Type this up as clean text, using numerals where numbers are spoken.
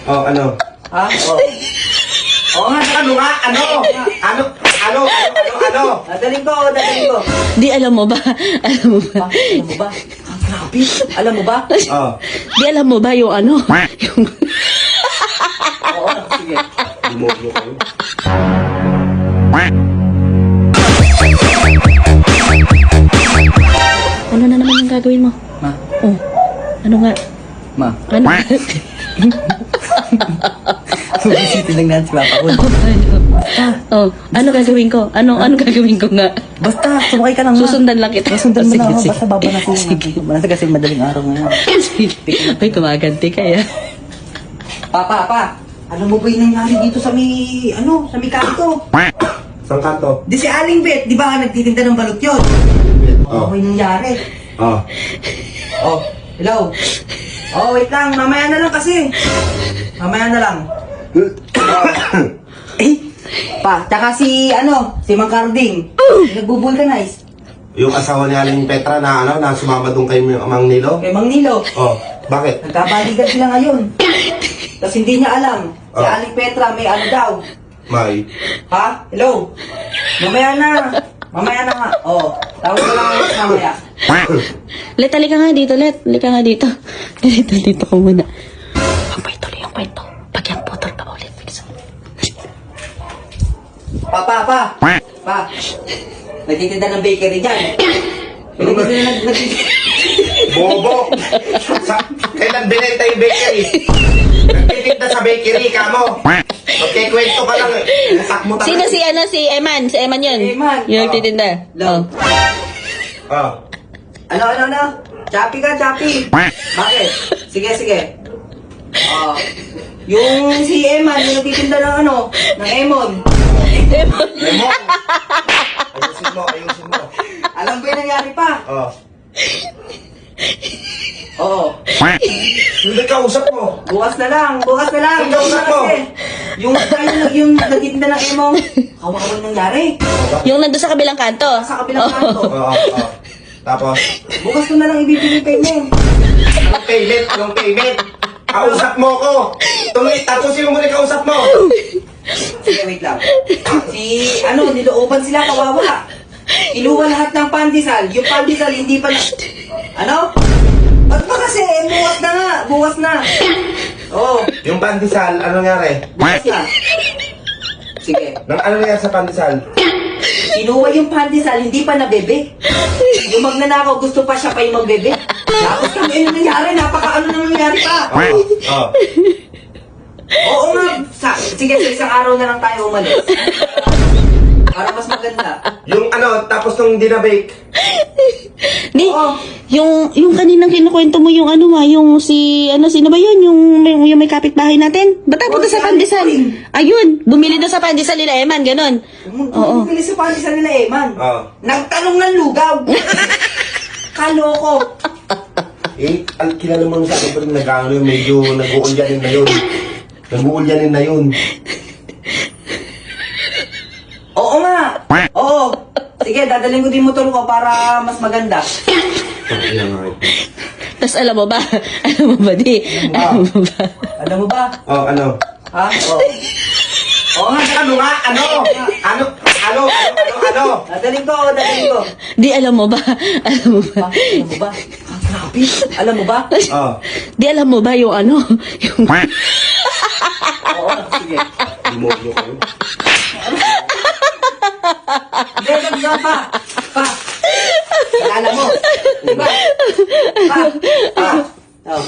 Oh, ano? Ha? Oh. Oo nga, Ano nga? Ano? dadaling ko. Di alam mo ba? Alam mo ba? Alam mo ba? Ang grabe. Alam mo ba? Oh. Di alam mo ba yung ano? Yung... Oo, sige. Demonyo kayo. Ano na naman ang gagawin mo? Ma. Oh, ano nga? Ma. Ano? Sumisipin lang natin si Papa ko. Oh, ano gagawin ko? Ano gagawin ko nga? Basta, sumakay ka lang. Susundan lang kita. Susundan mo Sige, na ako. sige. Basta baba na ako. Kasi madaling araw ngayon. Ay, kumaganti kaya. Pa. Alam mo ba yung nangyari dito sa may kanto? Saan kanto? Di si Aling Bet, di ba nagtitinda ng balot yun? Oh. Ano ba yung nangyari? Oh. Oh, hello? Oh, wait lang. Mamaya na lang kasi. Mamaya na lang. Tsaka si Mang Carding. Nagbubulkanize. Yung asawa ni Aling Petra na sumama doon kay Mang Nilo? Kay Mang Nilo. Oh, bakit? Nagkabalikan sila ngayon. Tapos hindi niya alam. Si Oh. Aling Petra may ano daw. May. Ha? Hello? Mamaya na nga. Oh, tawag ko lang ako mamaya. Let, halika nga dito, Let. Halika nga dito. Dito ko muna. Yung kwento. Pag yan putol pa ulit. Pa. Nagtitinda ng bakery dyan. Bobo! Kailan binenta yung bakery? Nagtitinda sa bakery, kamo. Magkikwento ka lang. Nasak mo talaga. Sino si Eman? Si Eman yun? Eman. Yung nagtitinda. Oh. Oh. Ano? Chappy ka, Chappy. Bakit? Sige. Yung si Eman, yung nagtitinda ng ng Emon. Lemon! Ayusin mo. Alam ko yung nangyari pa. Oh. Oo. Hindi kausap mo. Bukas na lang. Ang kausap mo. Yung nagtitinda ng Emon, kawawa yung nangyari. Yung nandun sa kabilang kanto. Sa kabilang kanto. Oo. Tapos, Bukas ko na lang ibibigay payment. anong payment? Kausap mo ko. Tapusin mo muna yung kausap mo. Sige, wait lang. Nilooban sila, kawawa. Iluwa lahat ng pandesal. Yung pandesal, hindi pa Ba't ba kasi? Bukas na. Oo, Yung pandesal, ano nangyari? bukas na. Sige. Ano nangyari sa pandesal? Inuwa yung pandesal, hindi pa nabebe. Yung magnanakaw, gusto pa siya pa yung magbebe. Tapos kami nangyari, napaka nangyari pa. Oh. Oo nga. Sige, sa isang araw na lang tayo umalis. Para mas maganda. Yung tapos nung dinabake. Di, Oo. yung kaninang kinukwento mo yung yung sino ba yun? Yung may kapitbahay natin? Ba't punta sa pandesal? Ayun, bumili na sa pandesal nila Eman, ganun. Oo. Bumili sa pandesal nila Eman. Oh. Nagtanong ng lugaw. Kaloko. Kilala mo sa akin pa rin medyo nag-uulyanin na yun. Oo nga. Oo. Sige, dadaling ko din motor ko para mas maganda. Tapos alam mo ba? Alam mo ba, di? Alam mo ba? Alam mo ba? Oh, ano? Ha? Oo. Oo nga. Ano? Dadaling ko. Di, alam mo ba? Alam mo ba? Alam mo ba? Ang grabe. Alam mo ba? Oh. Di, alam mo ba yung yung... Oo, sige. Demonyo kayo. Hindi, pa. Alala mo. Diba? Pa. Oh.